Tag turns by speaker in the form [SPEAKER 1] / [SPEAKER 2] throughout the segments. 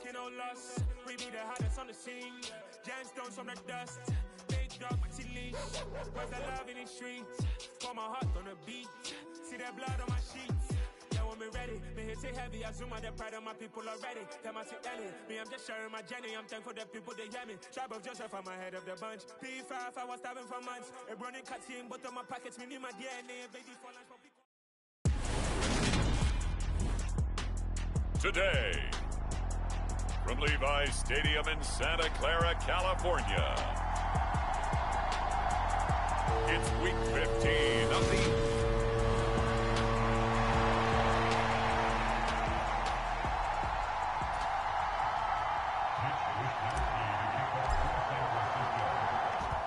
[SPEAKER 1] taking no loss. We be the hottest on the scene. Gemstones from the dust. Big dog, but she leash. Where's the love in the streets? Pour my heart on the beat. See that blood on my sheets. Yeah, when me ready, me hit it heavy. I zoom out the pride of my people already. Tell my sick Ellie, me I'm just sharing my journey. I'm thankful that people they hear me. Tribe of Joseph, I'm ahead of the bunch. P5, I was starving for months. A running cutscene, but on my pockets, me need my DNA. Baby for lunch for people.
[SPEAKER 2] Today, from Levi's Stadium in Santa Clara, California, it's Week 15 of the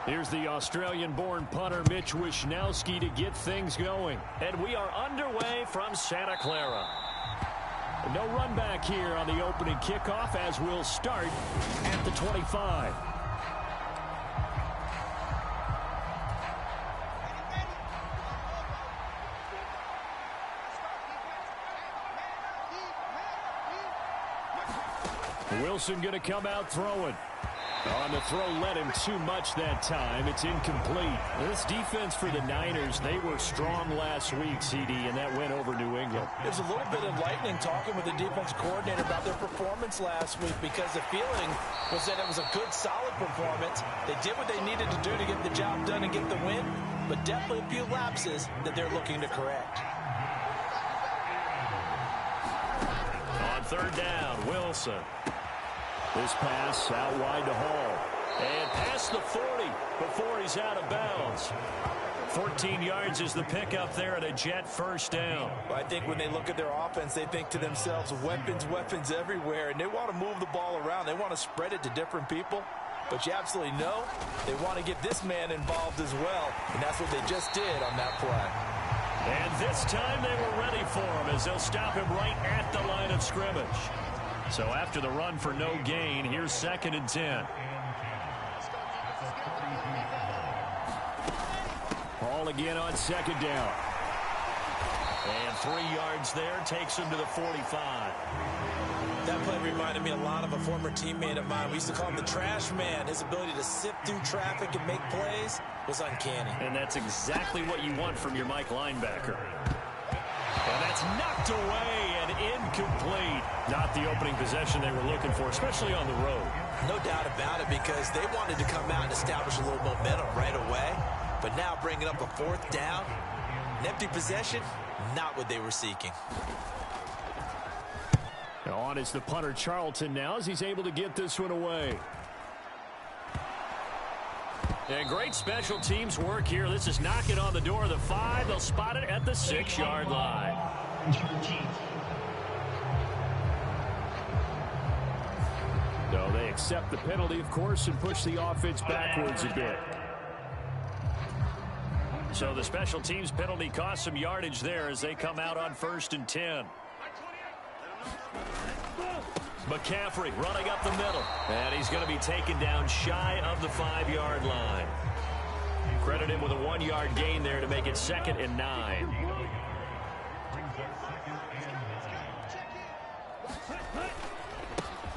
[SPEAKER 3] Here's the Australian-born punter Mitch Wishnowsky to get things going. And we are underway from Santa Clara. No run back here on the opening kickoff as we'll start at the 25. Wilson going to come out throwing. On the throw, led him too much that time. It's incomplete. This defense for the Niners, they were strong last week, CD, and that went over New England.
[SPEAKER 4] There's a little bit enlightening talking with the defense coordinator about their performance last week because the feeling was that it was a good, solid performance. They did what they needed to do to get the job done and get the win, but definitely a few lapses that they're looking to correct.
[SPEAKER 3] On third down, Wilson. This pass out wide to Hall. And past the 40 before he's out of bounds. 14 yards is the pickup there at a Jet first down.
[SPEAKER 4] I think when they look at their offense, they think to themselves, weapons, weapons everywhere. And they want to move the ball around. They want to spread it to different people. But you absolutely know they want to get this man involved as well. And that's what they just did on that play.
[SPEAKER 3] And this time they were ready for him as they'll stop him right at the line of scrimmage. So after the run for no gain, here's 2nd and 10. Hall again on 2nd down. And 3 yards there takes him to the 45.
[SPEAKER 4] That play reminded me a lot of a former teammate of mine. We used to call him the trash man. His ability to sift through traffic and make plays was uncanny.
[SPEAKER 3] And that's exactly what you want from your Mike linebacker. And that's knocked away and incomplete. Not the opening possession they were looking for, especially on the road.
[SPEAKER 4] No doubt about it, because they wanted to come out and establish a little momentum right away. But now bringing up a 4th down, an empty possession, not what they were seeking.
[SPEAKER 3] On is the punter Charlton now as he's able to get this one away. And great special teams work here. This is knocking on the door of the 5. They'll spot it at the 6-yard line. So they accept the penalty, of course, and push the offense backwards a bit. So the special teams penalty cost some yardage there as they come out on 1st and 10. McCaffrey running up the middle. And he's going to be taken down shy of the 5-yard line. Credit him with a 1-yard gain there to make it 2nd and 9.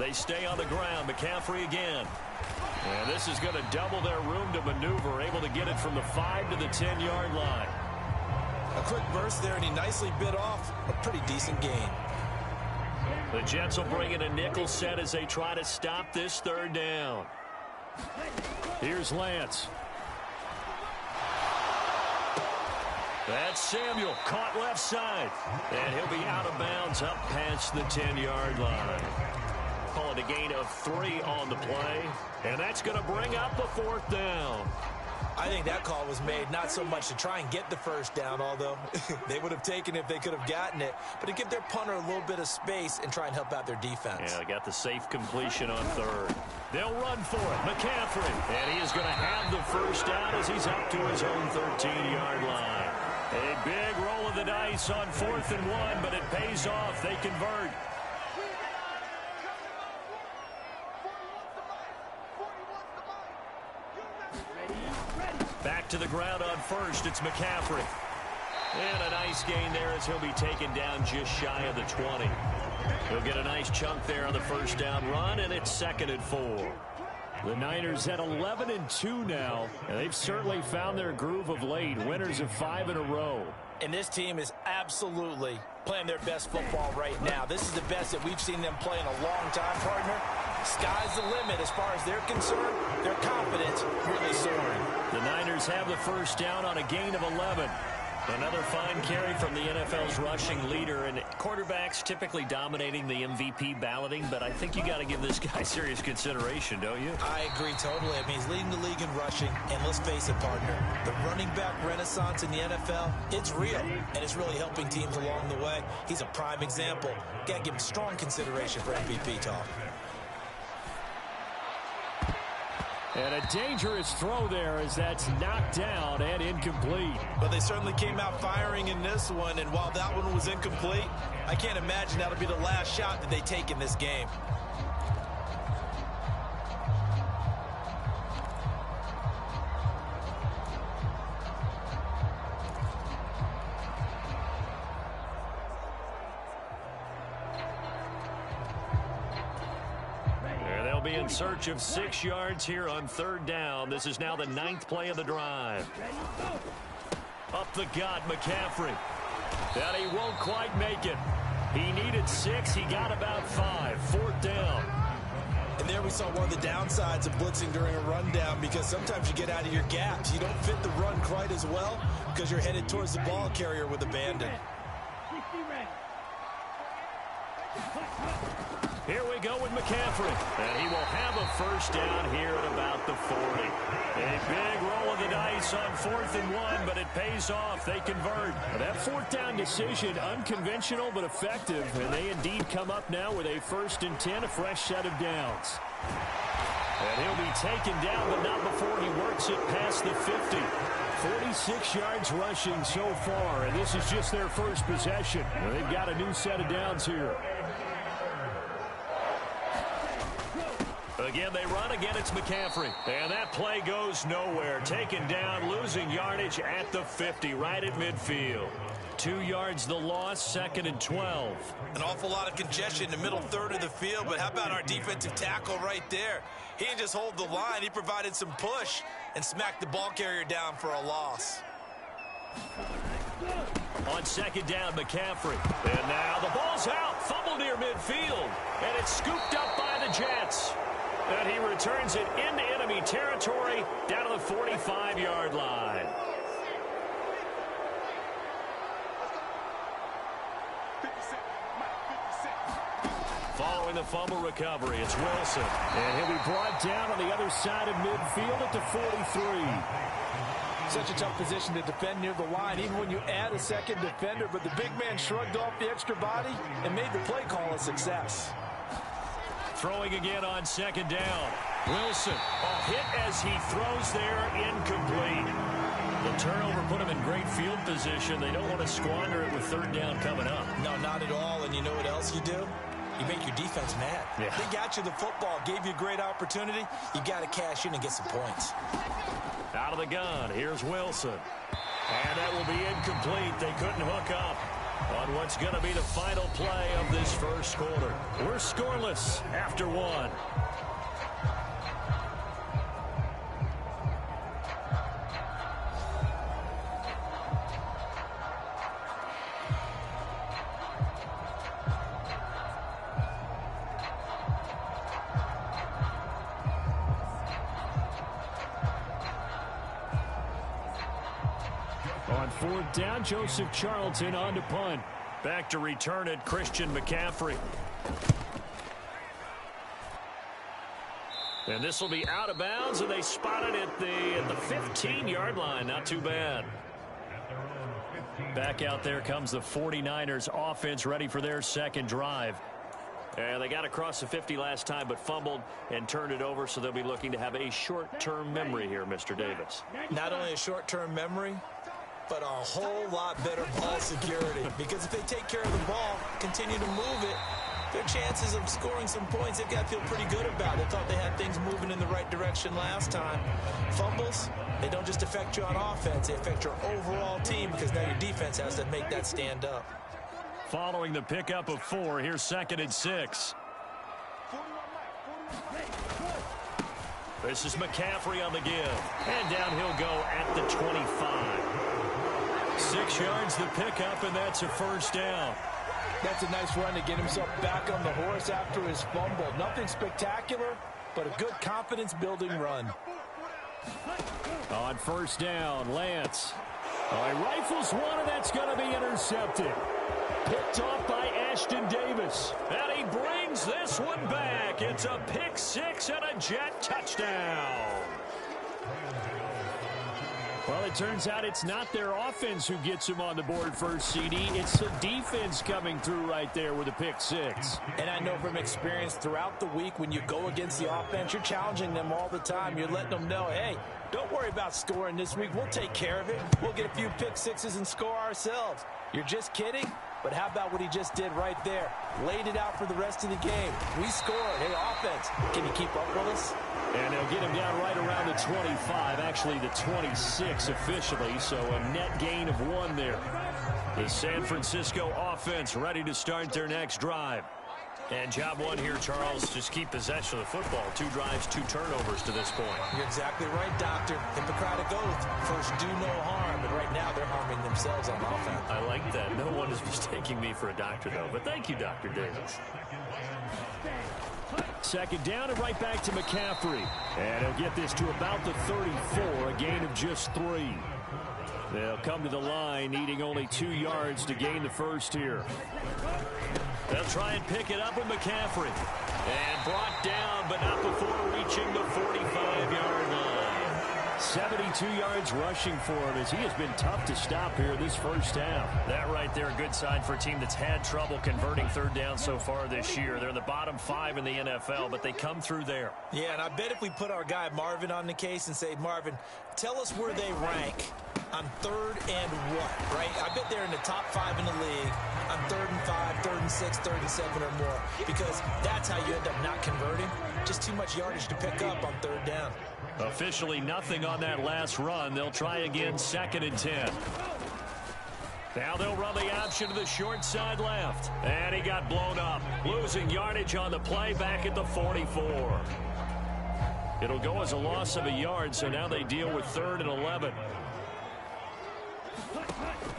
[SPEAKER 3] They stay on the ground. McCaffrey again. And this is going to double their room to maneuver. Able to get it from the 5 to the 10-yard line.
[SPEAKER 4] A quick burst there, and he nicely bit off a pretty decent gain.
[SPEAKER 3] The Jets will bring in a nickel set as they try to stop this 3rd down. Here's Lance. That's Samuel, caught left side. And he'll be out of bounds up past the 10-yard line. Call it a gain of 3 on the play. And that's going to bring up a 4th down.
[SPEAKER 4] I think that call was made not so much to try and get the 1st down, although they would have taken it if they could have gotten it, but to give their punter a little bit of space and try and help out their defense.
[SPEAKER 3] Yeah, they got the safe completion on 3rd. They'll run for it. McCaffrey. And he is going to have the 1st down as he's up to his own 13-yard line. A big roll of the dice on 4th and 1, but it pays off. They convert. Back to the ground on 1st. It's McCaffrey. And a nice gain there as he'll be taken down just shy of the 20. He'll get a nice chunk there on the first down run, and it's 2nd and 4. The Niners at 11-2 now, and they've certainly found their groove of late. Winners of 5 in a row.
[SPEAKER 4] And this team is absolutely playing their best football right now. This is the best that we've seen them play in a long time, partner. Sky's the limit as far as they're concerned. Their confidence really soaring.
[SPEAKER 3] The Niners have the first down on a gain of 11. Another fine carry from the NFL's rushing leader, and quarterbacks typically dominating the MVP balloting, but I think you got to give this guy serious consideration, don't you?
[SPEAKER 4] I agree totally. I mean, he's leading the league in rushing, and let's face it, partner, the running back renaissance in the NFL, it's real, and it's really helping teams along the way. He's a prime example. Got to give him strong consideration for MVP talk.
[SPEAKER 3] And a dangerous throw there as that's knocked down and incomplete.
[SPEAKER 4] But they certainly came out firing in this one, and while that one was incomplete, I can't imagine that'll be the last shot that they take in this game.
[SPEAKER 3] Be in search of 6 yards here on 3rd down. This is now the 9th play of the drive. Up the gut, McCaffrey. And he won't quite make it. He needed 6. He got about 5. 4th down.
[SPEAKER 4] And there we saw one of the downsides of blitzing during a rundown, because sometimes you get out of your gaps. You don't fit the run quite as well because you're headed towards the ball carrier with abandon.
[SPEAKER 3] Here we go with McCaffrey. And he will have a first down here at about the 40. A big roll of the dice on 4th and 1, but it pays off. They convert. That 4th down decision, unconventional but effective. And they indeed come up now with a 1st and 10, a fresh set of downs. And he'll be taken down, but not before he works it past the 50. 46 yards rushing so far, and this is just their first possession. And they've got a new set of downs here. Again, they run. Again, it's McCaffrey. And that play goes nowhere. Taken down, losing yardage at the 50, right at midfield. 2 yards the loss, 2nd and 12.
[SPEAKER 4] An awful lot of congestion in the middle third of the field, but how about our defensive tackle right there? He didn't just hold the line. He provided some push and smacked the ball carrier down for a loss.
[SPEAKER 3] On 2nd down, McCaffrey. And now the ball's out. Fumble near midfield. And it's scooped up by the Jets. And he returns it into enemy territory down to the 45-yard line. Following the fumble recovery, it's Wilson. And he'll be brought down on the other side of midfield at the 43.
[SPEAKER 4] Such a tough position to defend near the line, even when you add a second defender. But the big man shrugged off the extra body and made the play call a success.
[SPEAKER 3] Throwing again on 2nd down. Wilson, a hit as he throws there, incomplete. The turnover put him in great field position. They don't want to squander it with 3rd down coming up.
[SPEAKER 4] No, not at all. And you know what else you do? You make your defense mad.
[SPEAKER 3] Yeah.
[SPEAKER 4] They got you the football, gave you a great opportunity. You got to cash in and get some points.
[SPEAKER 3] Out of the gun, here's Wilson. And that will be incomplete. They couldn't hook up on what's going to be the final play of this first quarter. We're scoreless after 1. On 4th down, Joseph Charlton on to punt. Back to return it, Christian McCaffrey. And this will be out of bounds, and they spot it at the 15-yard line. Not too bad. Back out there comes the 49ers offense, ready for their second drive. And they got across the 50 last time, but fumbled and turned it over, so they'll be looking to have a short-term memory here, Mr. Davis.
[SPEAKER 4] Not only a short-term memory, but a whole lot better ball security. Because if they take care of the ball, continue to move it, their chances of scoring some points, they've got to feel pretty good about it. They thought they had things moving in the right direction last time. Fumbles, they don't just affect you on offense, they affect your overall team because now your defense has to make that stand up.
[SPEAKER 3] Following the pickup of 4, here's 2nd and 6. This is McCaffrey on the give. And down he'll go at the 25. 6 yards the pickup, and that's a first down.
[SPEAKER 4] That's a nice run to get himself back on the horse after his fumble. Nothing spectacular, but a good confidence-building run.
[SPEAKER 3] On first down, Lance. He rifles one, and that's going to be intercepted. Picked off by Ashton Davis. And he brings this one back. It's a pick 6 and a Jet touchdown. Well, it turns out it's not their offense who gets him on the board first, CD. It's the defense coming through right there with a pick 6.
[SPEAKER 4] And I know from experience throughout the week when you go against the offense, you're challenging them all the time. You're letting them know, hey, don't worry about scoring this week. We'll take care of it. We'll get a few pick 6s and score ourselves. You're just kidding? But how about what he just did right there? Laid it out for the rest of the game. We scored. Hey, offense, can you keep up with us?
[SPEAKER 3] And they'll get him down right around the 25, actually the 26 officially, so a net gain of 1 there. The San Francisco offense ready to start their next drive. And job 1 here, Charles, just keep possession of the football. 2 drives, 2 turnovers to this point.
[SPEAKER 4] You're exactly right, Doctor. Hippocratic oath. First, do no harm. And right now, they're harming themselves on offense.
[SPEAKER 3] I like that. No one is mistaking me for a doctor, though. But thank you, Dr. Davis. 2nd down and right back to McCaffrey. And he'll get this to about the 34, a gain of just 3. They'll come to the line, needing only 2 yards to gain the first here. They'll try and pick it up with McCaffrey. And brought down, but not before reaching the 45-yard line. 72 yards rushing for him as he has been tough to stop here this first half. That right there, a good sign for a team that's had trouble converting 3rd down so far this year. They're in the bottom 5 in the NFL, but they come through there.
[SPEAKER 4] Yeah, and I bet if we put our guy Marvin on the case and say, Marvin, tell us where they rank on 3rd and what, right? I bet they're in the top 5 in the league on 3rd and 5, 3rd and 6, 3rd and 7 or more, because that's how you end up not converting. Just too much yardage to pick up on 3rd down.
[SPEAKER 3] Officially nothing on that last run. They'll try again, 2nd and 10. Now they'll run the option to the short side left. And he got blown up. Losing yardage on the play back at the 44. It'll go as a loss of a yard, so now they deal with 3rd and 11.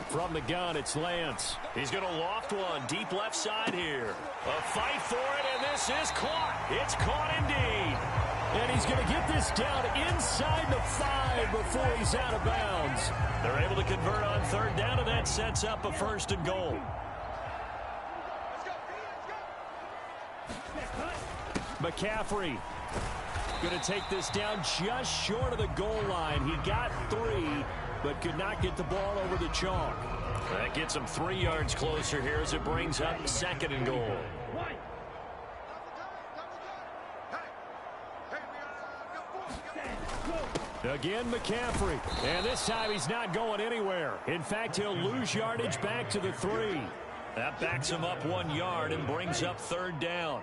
[SPEAKER 3] From the gun, it's Lance. He's going to loft one deep left side here. A fight for it, and this is caught. It's caught indeed. And he's going to get this down inside the 5 before he's out of bounds. They're able to convert on 3rd down, and that sets up a 1st and goal. McCaffrey going to take this down just short of the goal line. He got 3, but could not get the ball over the chalk. That gets him 3 yards closer here as it brings up 2nd and goal. Again, McCaffrey. And this time he's not going anywhere. In fact, he'll lose yardage back to the 3. That backs him up 1 yard and brings up 3rd down.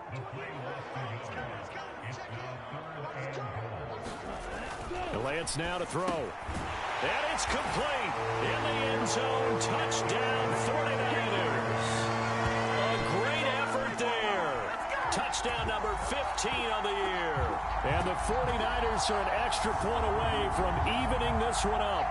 [SPEAKER 3] Lance now to throw. And it's complete. In the end zone, touchdown 49ers. A great effort there. Touchdown number 15 on the year. And the 49ers are an extra point away from evening this one up.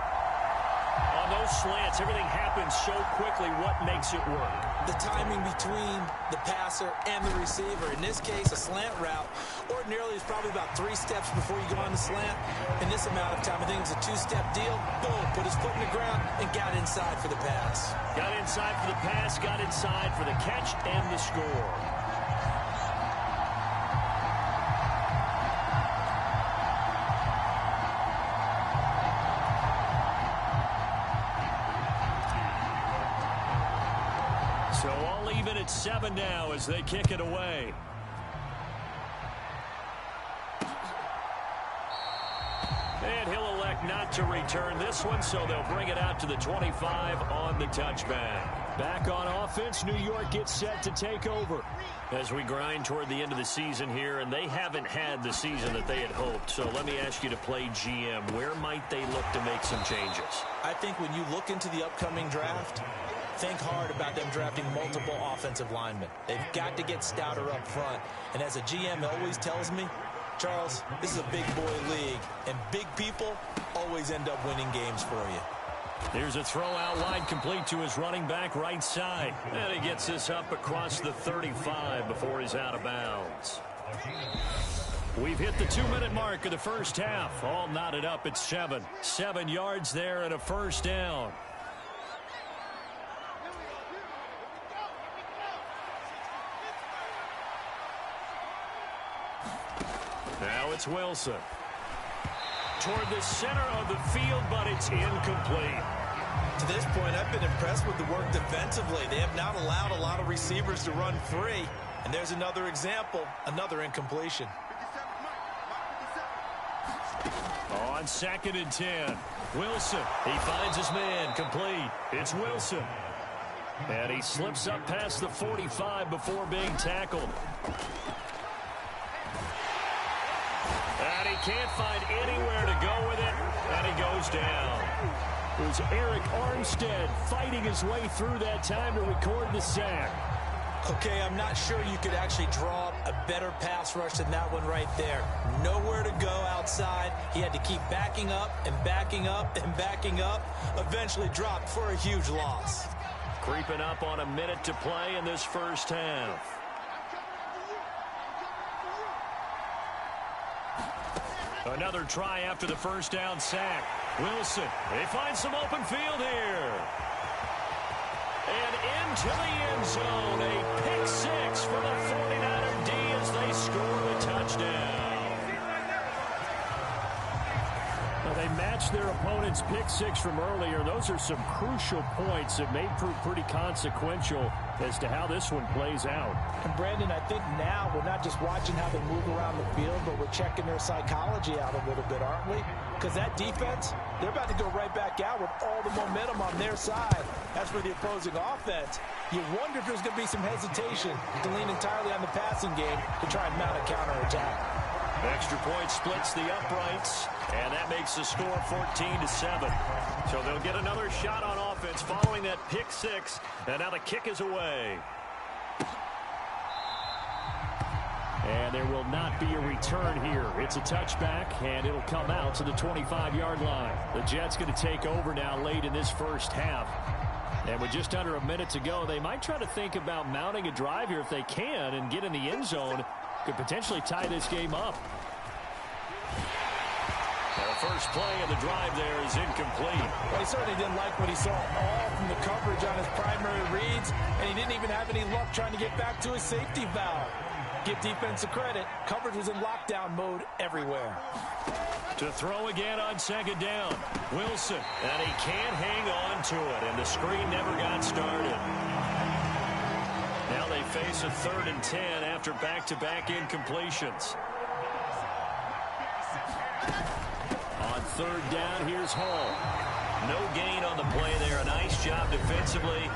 [SPEAKER 3] On those slants, everything happens so quickly. What makes it work?
[SPEAKER 4] The timing between the passer and the receiver. In this case, a slant route ordinarily is probably about 3 steps before you go on the slant. In this amount of time, I think it's a 2-step deal. Boom, put his foot in the ground and got inside for the pass.
[SPEAKER 3] Got inside for the pass, got inside for the catch and the score. So all even at 7 now as they kick it away. And he'll elect not to return this one, so they'll bring it out to the 25 on the touchback. Back on offense, New York gets set to take over. As we grind toward the end of the season here, and they haven't had the season that they had hoped. So let me ask you to play GM. Where might they look to make some changes?
[SPEAKER 4] I think when you look into the upcoming draft, think hard about them drafting multiple offensive linemen. They've got to get stouter up front. And as a GM always tells me, Charles, this is a big boy league, and big people always end up winning games for you.
[SPEAKER 3] Here's a throw out wide, complete to his running back right side. And he gets this up across the 35 before he's out of bounds. We've hit the 2-minute mark of the first half. All knotted up at 7. 7 yards there and a first down. Now it's Wilson. Toward the center of the field, but it's incomplete.
[SPEAKER 4] To this point, I've been impressed with the work defensively. They have not allowed a lot of receivers to run free. And there's another example, another incompletion.
[SPEAKER 3] On 2nd and 10, Wilson. He finds his man, complete. It's Wilson. And he slips up past the 45 before being tackled. And he can't find anywhere to go with it, and he goes down. It was Eric Armstead fighting his way through that time to record the sack.
[SPEAKER 4] Okay, I'm not sure you could actually draw up a better pass rush than that one right there. Nowhere to go outside. He had to keep backing up and backing up and backing up. Eventually dropped for a huge loss.
[SPEAKER 3] Creeping up on a minute to play in this first half. Another try after the first down sack. Wilson, they find some open field here. And into the end zone, a pick 6 for the 49er D as they score the touchdown. Now they matched their opponent's pick 6 from earlier. Those are some crucial points that may prove pretty consequential as to how this one plays out.
[SPEAKER 5] And Brandon, I think now we're not just watching how they move around the field, but we're checking their psychology out a little bit, aren't we? Because that defense, they're about to go right back out with all the momentum on their side. As for the opposing offense, you wonder if there's going to be some hesitation to lean entirely on the passing game to try and mount a counterattack.
[SPEAKER 3] Extra point splits the uprights, and that makes the score 14-7. So they'll get another shot on offense following that pick 6, and now the kick is away. And there will not be a return here. It's a touchback, and it'll come out to the 25-yard line. The Jets going to take over now late in this first half. And with just under a minute to go, they might try to think about mounting a drive here if they can and get in the end zone. Could potentially tie this game up. The first play of the drive there is incomplete.
[SPEAKER 5] Well, he certainly didn't like what he saw all from the coverage on his primary reads, and he didn't even have any luck trying to get back to his safety valve. Give defense the credit. Coverage was in lockdown mode everywhere.
[SPEAKER 3] To throw again on 2nd down. Wilson, and he can't hang on to it, and the screen never got started. Now they face a 3rd and 10 after back-to-back incompletions. On 3rd down, here's Hall. No gain on the play there. A nice job defensively,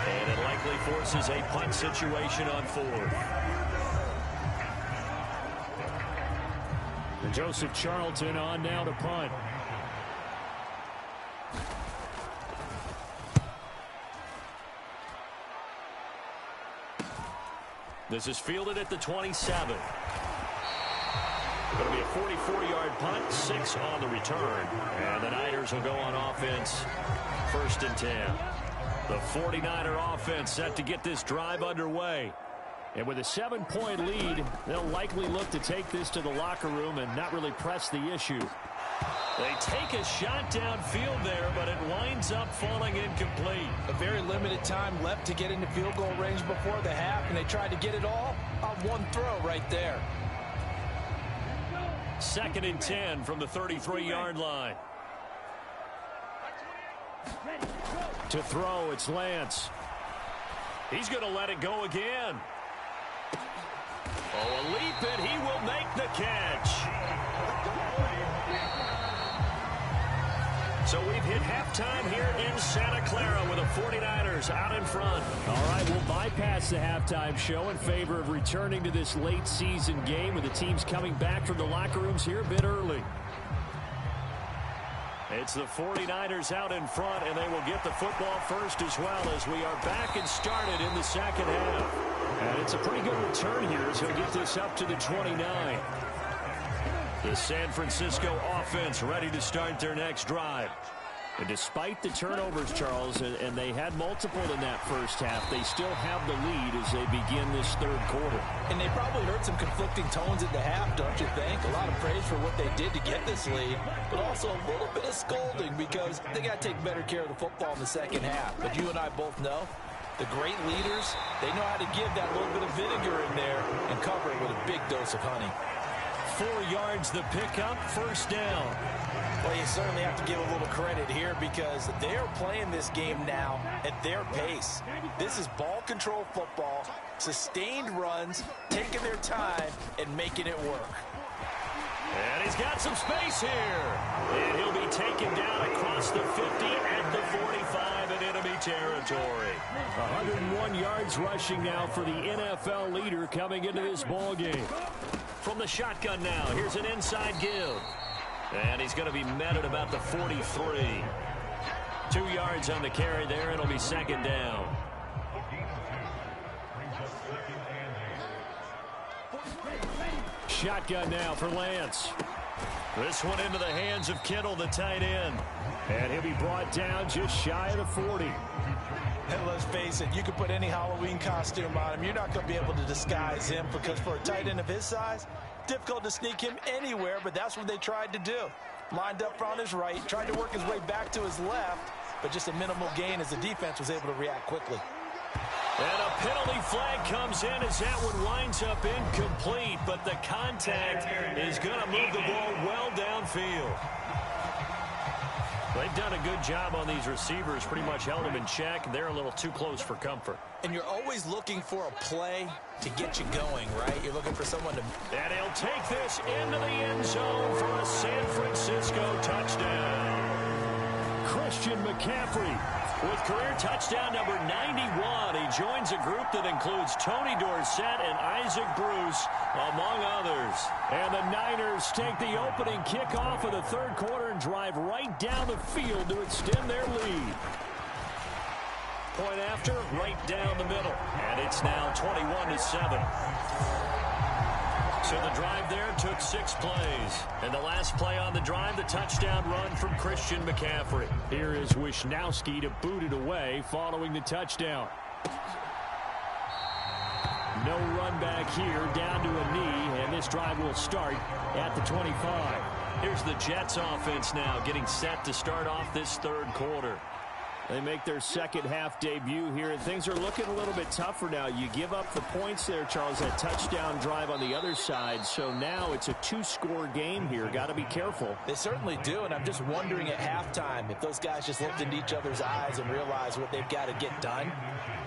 [SPEAKER 3] and it likely forces a punt situation on 4th. And Joseph Charlton on now to punt. This is fielded at the 27. Going to be a 44-yard punt, 6 on the return. And the Niners will go on offense, 1st and 10. The 49er offense set to get this drive underway. And with a 7-point lead, they'll likely look to take this to the locker room and not really press the issue. They take a shot downfield there, but it winds up falling incomplete.
[SPEAKER 5] A very limited time left to get into field goal range before the half, and they tried to get it all on one throw right there.
[SPEAKER 3] 2nd and 10 from the 33-yard line. To throw, it's Lance. He's going to let it go again. Oh, a leap, and he will make the catch. So we've hit halftime here in Santa Clara with the 49ers out in front. All right, we'll bypass the halftime show in favor of returning to this late season game with the teams coming back from the locker rooms here a bit early. It's the 49ers out in front, and they will get the football first as well as we are back and started in the second half. And it's a pretty good return here as he'll get this up to the 29. The San Francisco offense ready to start their next drive. And despite the turnovers, Charles, and they had multiple in that first half, they still have the lead as they begin this third quarter.
[SPEAKER 5] And they probably heard some conflicting tones at the half, don't you think? A lot of praise for what they did to get this lead, but also a little bit of scolding because they got to take better care of the football in the second half. But you and I both know the great leaders, they know how to give that little bit of vinegar in there and cover it with a big dose of honey.
[SPEAKER 3] 4 yards the pickup, first down.
[SPEAKER 5] Well, you certainly have to give a little credit here because they are playing this game now at their pace. This is ball control football, sustained runs, taking their time, and making it work.
[SPEAKER 3] And he's got some space here. And he'll be taken down across the 50 at the 45 in enemy territory. 101 yards rushing now for the NFL leader coming into this ball game. From the shotgun now, here's an inside give. And he's going to be met at about the 43. 2 yards on the carry there. It'll be second down. Shotgun now for Lance. This one into the hands of Kittle, the tight end. And he'll be brought down just shy of the 40.
[SPEAKER 5] And let's face it, you can put any Halloween costume on him. You're not going to be able to disguise him because for a tight end of his size, difficult to sneak him anywhere, but that's what they tried to do. Lined up on his right, tried to work his way back to his left, but just a minimal gain as the defense was able to react quickly.
[SPEAKER 3] And a penalty flag comes in as that one winds up incomplete, but the contact is going to move the ball well downfield. They've done a good job on these receivers, pretty much held them in check. They're a little too close for comfort.
[SPEAKER 5] And you're always looking for a play to get you going, right? You're looking for someone to...
[SPEAKER 3] And he'll take this into the end zone for a San Francisco touchdown. Christian McCaffrey with career touchdown number 91. He joins a group that includes Tony Dorsett and Isaac Bruce, among others. And the Niners take the opening kickoff of the third quarter and drive right down the field to extend their lead. Point after, right down the middle. And it's now 21-7. So the drive there took 6 plays. And the last play on the drive, the touchdown run from Christian McCaffrey. Here is Wisnowski to boot it away following the touchdown. No run back here, down to a knee, and this drive will start at the 25. Here's the Jets offense now getting set to start off this third quarter. They make their second half debut here, and things are looking a little bit tougher now. You give up the points there, Charles, that touchdown drive on the other side. So now it's a 2-score game here. Got to be careful.
[SPEAKER 5] They certainly do, and I'm just wondering at halftime if those guys just looked into each other's eyes and realized what they've got to get done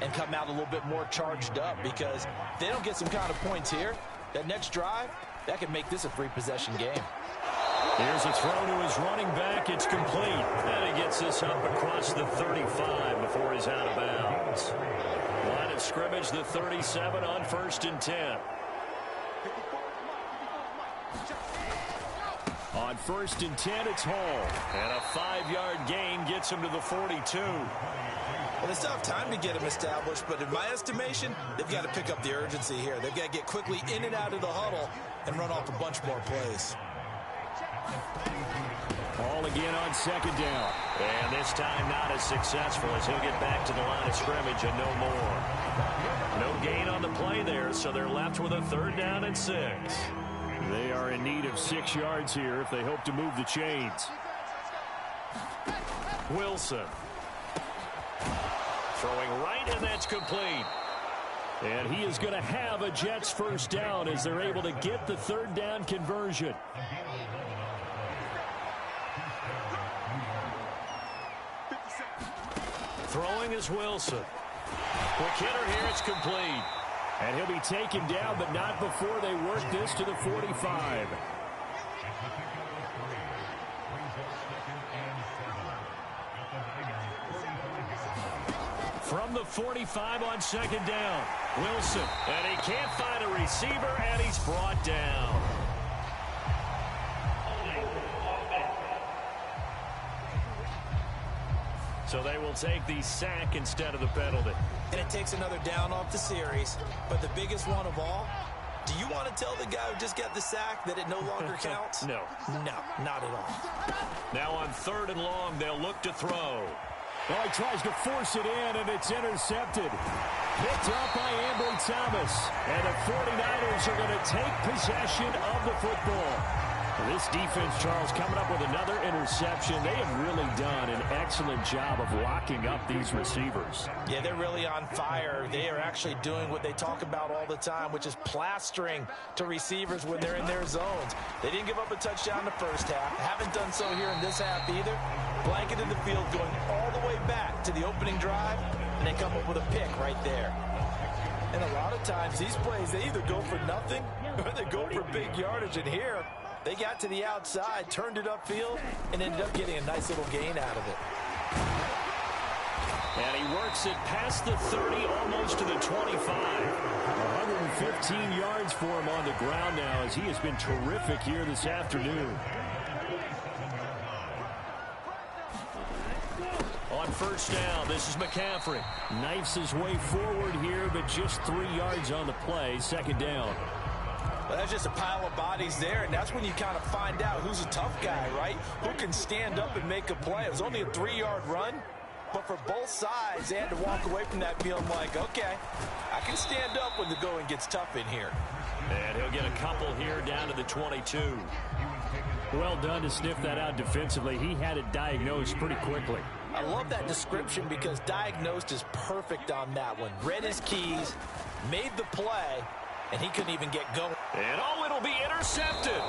[SPEAKER 5] and come out a little bit more charged up, because if they don't get some kind of points here, that next drive, that could make this a 3-possession game.
[SPEAKER 3] Here's a throw to his running back. It's complete. And he gets this up across the 35 before he's out of bounds. Line of scrimmage, the 37 on 1st and 10. On 1st and 10, it's Hall. And a 5-yard gain gets him to the 42.
[SPEAKER 5] Well, they still have time to get him established, but in my estimation, they've got to pick up the urgency here. They've got to get quickly in and out of the huddle and run off a bunch more plays.
[SPEAKER 3] Ball again on second down. And this time not as successful as he'll get back to the line of scrimmage and no more. No gain on the play there, so they're left with a 3rd down and 6. They are in need of 6 yards here if they hope to move the chains. Wilson. Throwing right, and that's complete. And he is going to have a Jets first down as they're able to get the 3rd down conversion. Throwing is Wilson. Quick hitter here, it's complete. And he'll be taken down, but not before they work this to the 45. from the 45 on second down. Wilson, and he can't find a receiver, and he's brought down. So they will take the sack instead of the penalty.
[SPEAKER 5] And it takes another down off the series. But the biggest one of all, do you want to tell the guy who just got the sack that it no longer counts?
[SPEAKER 3] No.
[SPEAKER 5] No, not at all.
[SPEAKER 3] Now on 3rd and long, they'll look to throw. Well, he tries to force it in, and it's intercepted. Picked up by Ambry Thomas. And the 49ers are going to take possession of the football. This defense, Charles, coming up with another interception. They have really done an excellent job of locking up these receivers.
[SPEAKER 5] Yeah, they're really on fire. They are actually doing what they talk about all the time, which is plastering to receivers when they're in their zones. They didn't give up a touchdown in the first half. Haven't done so here in this half either. Blanketed the field going all the way back to the opening drive, and they come up with a pick right there. And a lot of times these plays, they either go for nothing or they go for big yardage. And here, they got to the outside, turned it upfield, and ended up getting a nice little gain out of it.
[SPEAKER 3] And he works it past the 30, almost to the 25. 115 yards for him on the ground now, as he has been terrific here this afternoon. On 1st down, this is McCaffrey. Knifes his way forward here, but just 3 yards on the play. 2nd down.
[SPEAKER 5] Well, that's just a pile of bodies there, and that's when you kind of find out who's a tough guy, right? Who can stand up and make a play. It was only a 3-yard run, but for both sides, they had to walk away from that feeling like, okay, I can stand up when the going gets tough in here.
[SPEAKER 3] And he'll get a couple here down to the 22. Well done to sniff that out defensively. He had it diagnosed pretty quickly.
[SPEAKER 5] I love that description because diagnosed is perfect on that one. Read his keys, made the play, and he couldn't even get going.
[SPEAKER 3] And it'll be intercepted.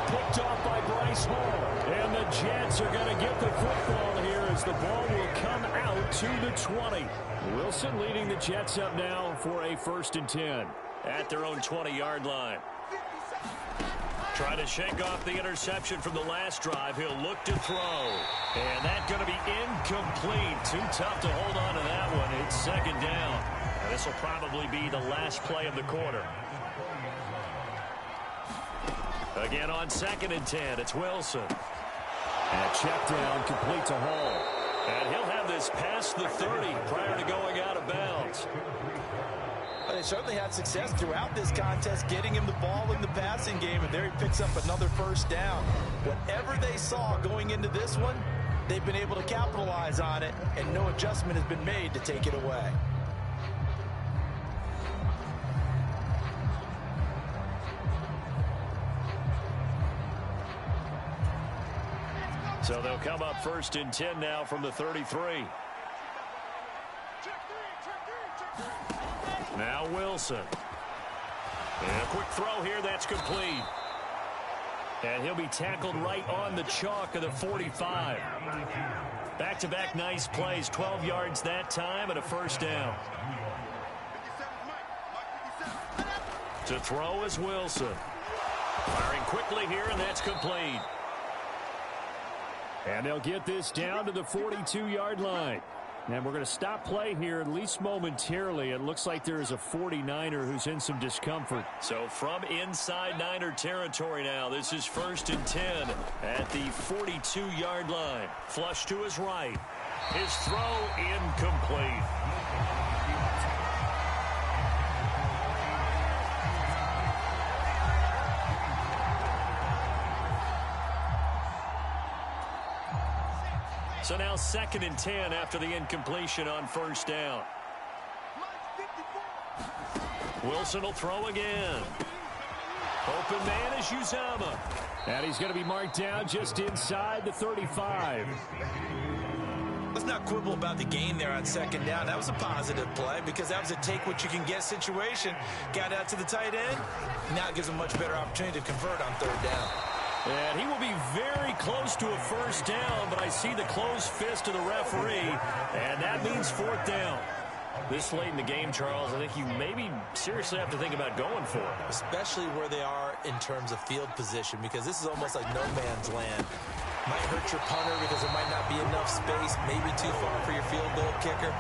[SPEAKER 3] Picked off by Bryce Hall. And the Jets are going to get the football here as the ball will come out to the 20. Wilson leading the Jets up now for a 1st and 10 at their own 20-yard line. Trying to shake off the interception from the last drive. He'll look to throw. And that's going to be incomplete. Too tough to hold on to that one. It's 2nd down. And this will probably be the last play of the quarter. Again on 2nd and 10, it's Wilson.
[SPEAKER 6] And a check down, complete to Hall.
[SPEAKER 3] And he'll have this past the 30 prior to going out of bounds.
[SPEAKER 5] But they certainly had success throughout this contest, getting him the ball in the passing game, and there he picks up another 1st down. Whatever they saw going into this one, they've been able to capitalize on it, and no adjustment has been made to take it away.
[SPEAKER 3] So they'll come up 1st and 10 now from the 33. Now Wilson. And a quick throw here, that's complete. And he'll be tackled right on the chalk of the 45. Back-to-back nice plays, 12 yards that time and a 1st down. To throw is Wilson. Firing quickly here, and that's complete.
[SPEAKER 6] And they'll get this down to the 42-yard line. And we're going to stop play here, at least momentarily. It looks like there is a 49er who's in some discomfort.
[SPEAKER 3] So from inside Niner territory now, this is 1st and 10 at the 42-yard line. Flush to his right. His throw incomplete. So now 2nd and 10 after the incompletion on 1st down. Wilson will throw again. Open man is Uzama.
[SPEAKER 6] And he's going to be marked down just inside the 35.
[SPEAKER 5] Let's not quibble about the gain there on 2nd down. That was a positive play because that was a take-what-you-can-get situation. Got out to the tight end. Now it gives him a much better opportunity to convert on 3rd down.
[SPEAKER 3] And he will be very close to a 1st down, but I see the closed fist of the referee, and that means 4th down. This late in the game, Charles, I think you maybe seriously have to think about going for it.
[SPEAKER 5] Especially where they are in terms of field position, because this is almost like no man's land. Might hurt your punter because there might not be enough space, maybe too far for your field goal kicker.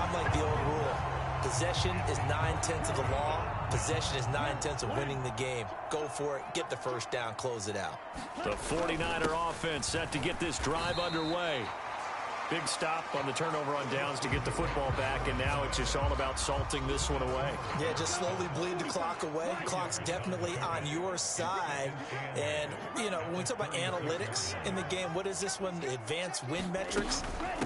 [SPEAKER 5] I'm like the old rule. Possession is 9/10 of the law. Possession is 9/10 of winning the game. Go for it. Get the first down. Close it out.
[SPEAKER 3] The 49er offense set to get this drive underway. Big stop on the turnover on downs to get the football back, and now it's just all about salting this one away.
[SPEAKER 5] Yeah, just slowly bleed the clock away. Clock's definitely on your side. And, you know, when we talk about analytics in the game, what is this one? Advanced win metrics?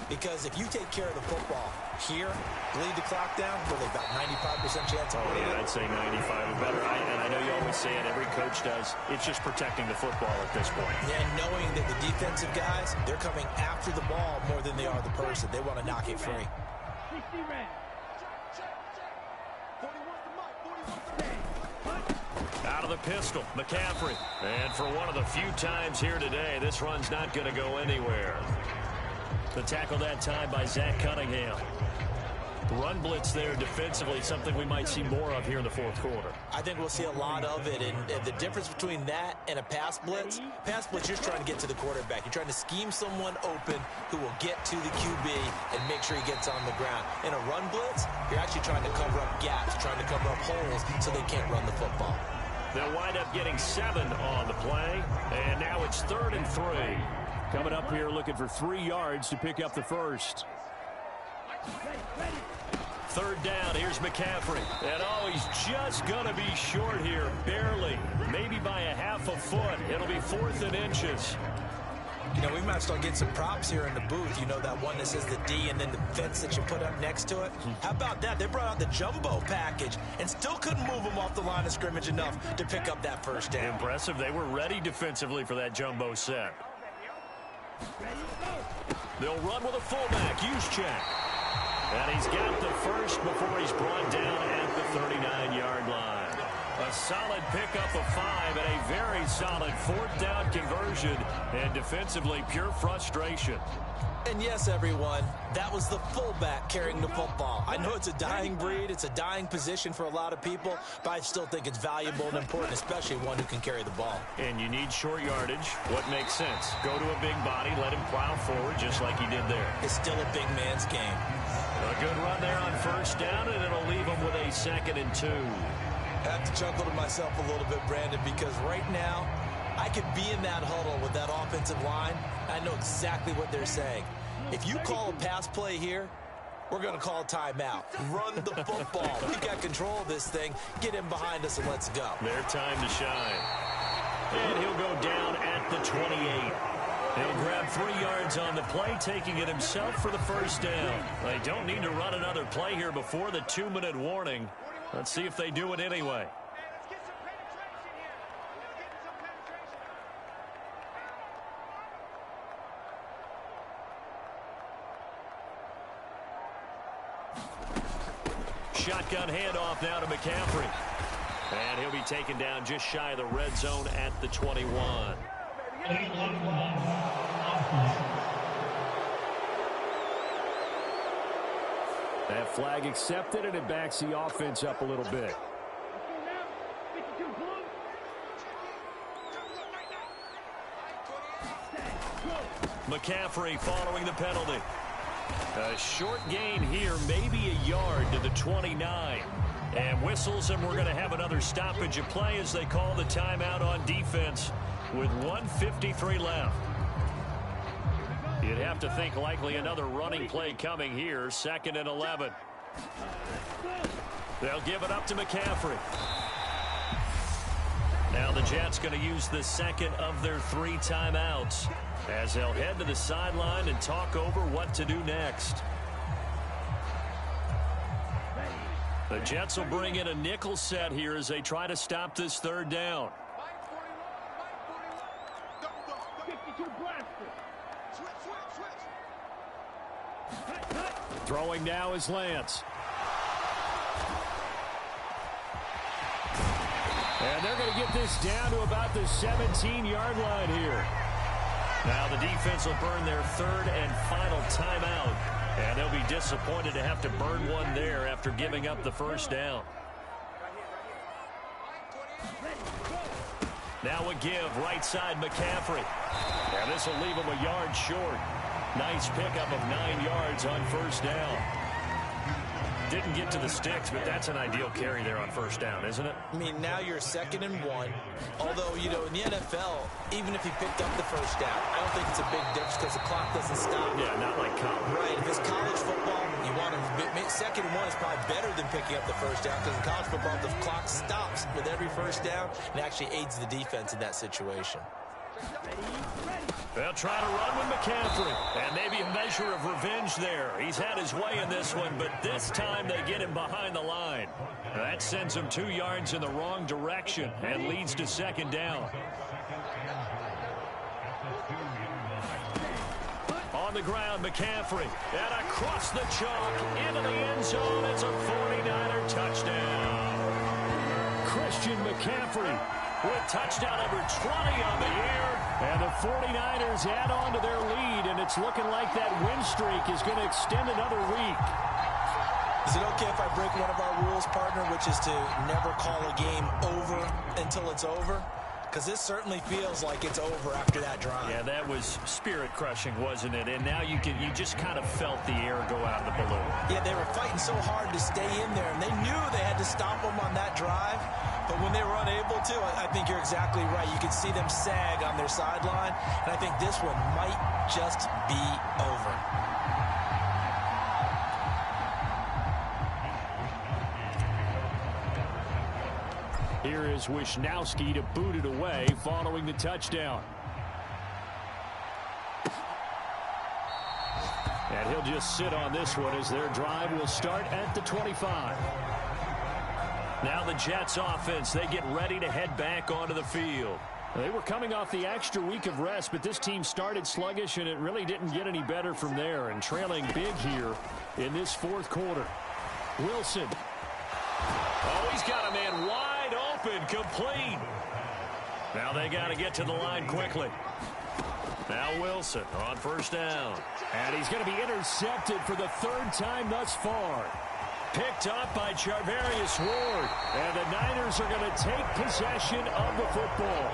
[SPEAKER 5] Because if you take care of the football here, bleed the clock down, with about 95% chance of winning.
[SPEAKER 3] Yeah, I'd say 95 or better. And I know you always say it, every coach does. It's just protecting the football at this point.
[SPEAKER 5] Yeah, and knowing that the defensive guys, they're coming after the ball more than they are the person. They want to knock it free.
[SPEAKER 3] Out of the pistol, McCaffrey. And for one of the few times here today, this run's not going to go anywhere. The tackle that time by Zach Cunningham. The run blitz there defensively, something we might see more of here in the fourth quarter.
[SPEAKER 5] I think we'll see a lot of it, and the difference between that and a pass blitz, you're trying to get to the quarterback. You're trying to scheme someone open who will get to the QB and make sure he gets on the ground. In a run blitz, you're actually trying to cover up gaps, trying to cover up holes so they can't run the football.
[SPEAKER 3] They'll wind up getting 7 on the play, and now it's 3rd and 3. Coming up here looking for 3 yards to pick up the first. 3rd down, here's McCaffrey. And oh, he's just going to be short here, barely. Maybe by a half a foot. It'll be 4th and inches.
[SPEAKER 5] You know, we might start getting some props here in the booth. You know, that one that says the D and then the fence that you put up next to it? How about that? They brought out the jumbo package and still couldn't move them off the line of scrimmage enough to pick up that first down.
[SPEAKER 3] Impressive. They were ready defensively for that jumbo set. They'll run with a fullback. Juszczyk. And he's got the first before he's brought down at the 39-yard line. A solid pickup of 5 and a very solid 4th down conversion. And defensively, pure frustration.
[SPEAKER 5] And yes, everyone, that was the fullback carrying the football. I know it's a dying breed. It's a dying position for a lot of people, but I still think it's valuable and important, especially one who can carry the ball.
[SPEAKER 3] And you need short yardage. What makes sense? Go to a big body, let him plow forward just like he did there.
[SPEAKER 5] It's still a big man's game.
[SPEAKER 3] A good run there on 1st down, and it'll leave him with a 2nd and 2.
[SPEAKER 5] I have to chuckle to myself a little bit, Brandon, because right now I could be in that huddle with that offensive line. I know exactly what they're saying. If you call a pass play here, we're going to call a timeout. Run the football. We've got control of this thing. Get in behind us and let's go.
[SPEAKER 3] Their time to shine. And he'll go down at the 28. He'll grab 3 yards on the play, taking it himself for the first down. They don't need to run another play here before the 2-minute warning. Let's see if they do it anyway. Shotgun handoff now to McCaffrey. And he'll be taken down just shy of the red zone at the 21. That flag accepted, and it backs the offense up a little bit. McCaffrey following the penalty. A short gain here, maybe a yard to the 29. And whistles, and we're going to have another stoppage of play as they call the timeout on defense with 1:53 left. You'd have to think likely another running play coming here, 2nd and 11. They'll give it up to McCaffrey. Now the Jets going to use the 2nd of their 3 timeouts as they'll head to the sideline and talk over what to do next. The Jets will bring in a nickel set here as they try to stop this 3rd down. Throwing now is Lance. And they're going to get this down to about the 17-yard line here. Now the defense will burn their 3rd and final timeout. And they'll be disappointed to have to burn one there after giving up the first down. Now a give, right side McCaffrey. And this will leave him a yard short. Nice pickup of 9 yards on 1st down. didn't get to the sticks, but that's an ideal carry there on first down, isn't it?
[SPEAKER 5] I mean, now you're 2nd and 1. Although, you know, in the NFL, even if he picked up the first down, I don't think it's a big difference because the clock doesn't stop.
[SPEAKER 3] Yeah, not like college.
[SPEAKER 5] Right. If it's college football, you want to 2nd and 1 is probably better than picking up the first down because in college football, the clock stops with every first down and actually aids the defense in that situation.
[SPEAKER 3] They'll try to run with McCaffrey, and maybe a measure of revenge there. He's had his way in this one, but this time they get him behind the line. That sends him 2 yards in the wrong direction and leads to 2nd down. On the ground, McCaffrey, and across the chalk into the end zone. It's a 49er touchdown. Christian McCaffrey with touchdown number 20 on the year. And the 49ers add on to their lead, and it's looking like that win streak is going to extend another week.
[SPEAKER 5] Is it okay if I break one of our rules, partner, which is to never call a game over until it's over? Because this certainly feels like it's over after that drive.
[SPEAKER 3] Yeah, that was spirit-crushing, wasn't it? And now you just kind of felt the air go out of the balloon.
[SPEAKER 5] Yeah, they were fighting so hard to stay in there, and they knew they had to stop them on that drive. But when they were unable to, I think you're exactly right. You could see them sag on their sideline, and I think this one might just be over.
[SPEAKER 3] Here is Wisnowski to boot it away following the touchdown. And he'll just sit on this one as their drive will start at the 25. Now the Jets offense, they get ready to head back onto the field. They were coming off the extra week of rest, but this team started sluggish, and it really didn't get any better from there. And trailing big here in this 4th quarter. Wilson. Oh, he's got a man wide open, complete. Now they got to get to the line quickly. Now Wilson on first down. And he's going to be intercepted for the 3rd time thus far. Picked up by Charvarius Ward. And the Niners are going to take possession of the football.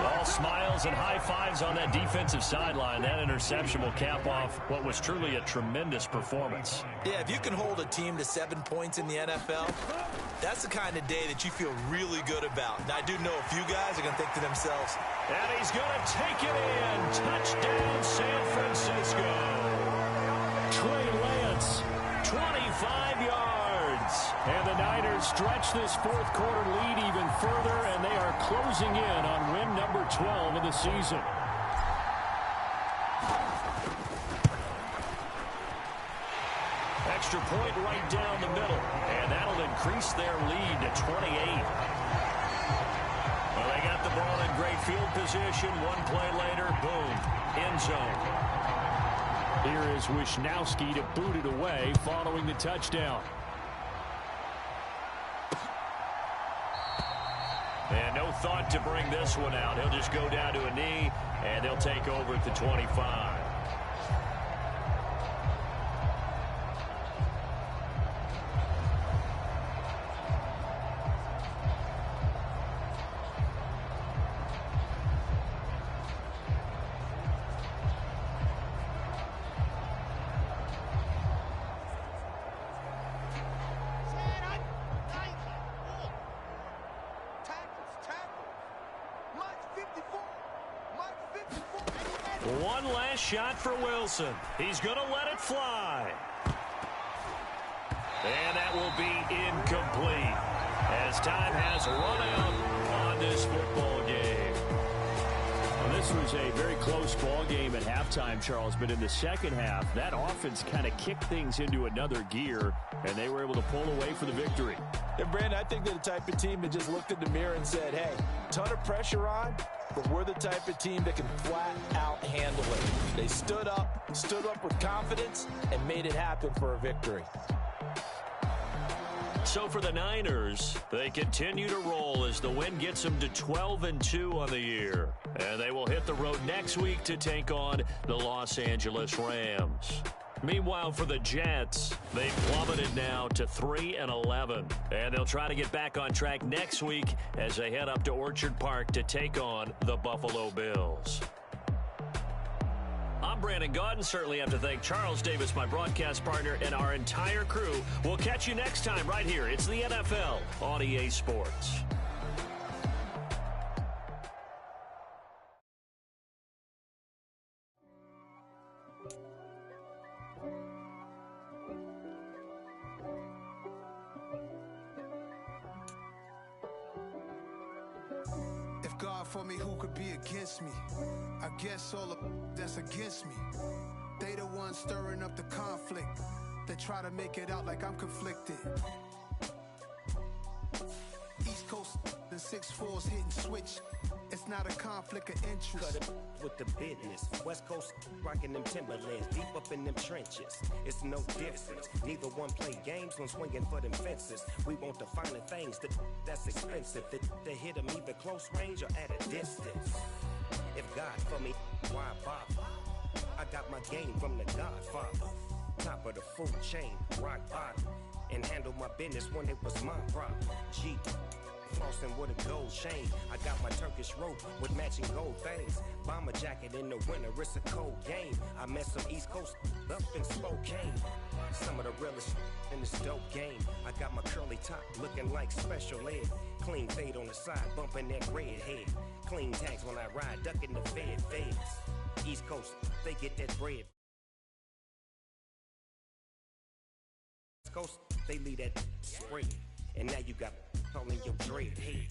[SPEAKER 3] All smiles and high fives on that defensive sideline. That interception will cap off what was truly a tremendous performance.
[SPEAKER 5] Yeah, if you can hold a team to 7 points in the NFL, that's the kind of day that you feel really good about. And I do know a few guys are going to think to themselves,
[SPEAKER 3] and he's going to take it in. Touchdown, San Francisco. Trey Lance, 25 yards. And the Niners stretch this 4th quarter lead even further, and they are closing in on win number 12 of the season. Extra point right down the middle, and that'll increase their lead to 28. Well, they got the ball in great field position. One play later, boom, end zone. Here is Wisnowski to boot it away following the touchdown. And no thought to bring this one out. He'll just go down to a knee, and they'll take over at the 25. One last shot for Wilson. He's going to let it fly. And that will be incomplete as time has run out on this football game. Well, this was a very close ball game at halftime, Charles, but in the second half, that offense kind of kicked things into another gear, and they were able to pull away for the victory.
[SPEAKER 5] And Brandon, I think they're the type of team that just looked in the mirror and said, hey, ton of pressure on, but we're the type of team that can flat out handle it. They stood up with confidence, and made it happen for a victory.
[SPEAKER 3] So for the Niners, they continue to roll as the win gets them to 12-2 on the year. And they will hit the road next week to take on the Los Angeles Rams. Meanwhile, for the Jets, they've plummeted now to 3-11. And they'll try to get back on track next week as they head up to Orchard Park to take on the Buffalo Bills. I'm I'm Brandon Gaudin. Certainly have to thank Charles Davis, my broadcast partner, and our entire crew. We'll catch you next time right here. It's the NFL on EA Sports.
[SPEAKER 7] If God for me, who could be against me? I guess all of that's against me. They the ones stirring up the conflict. They try to make it out like I'm conflicted. East Coast, the 6'4's hitting switch. It's not a conflict of interest.
[SPEAKER 8] Cut it with the business. West Coast rocking them Timberlands, deep up in them trenches. It's no difference. Neither one play games when swinging for them fences. We want the finer things that's expensive. That hit them either close range or at a distance. If God for me, why bother? I got my game from the Godfather. Top of the food chain, rock bottom. And handle my business when it was my problem. G. Flossing with a gold chain. I got my Turkish rope with matching gold things. Bomber jacket in the winter, it's a cold game. I met some East Coast up in Spokane. Some of the realest in this dope game. I got my curly top looking like special ed. Clean fade on the side, bumping that red head. Clean tags when I ride, ducking the feds. East Coast, they get that bread. West Coast, they leave that spread. And now you got calling your dread head.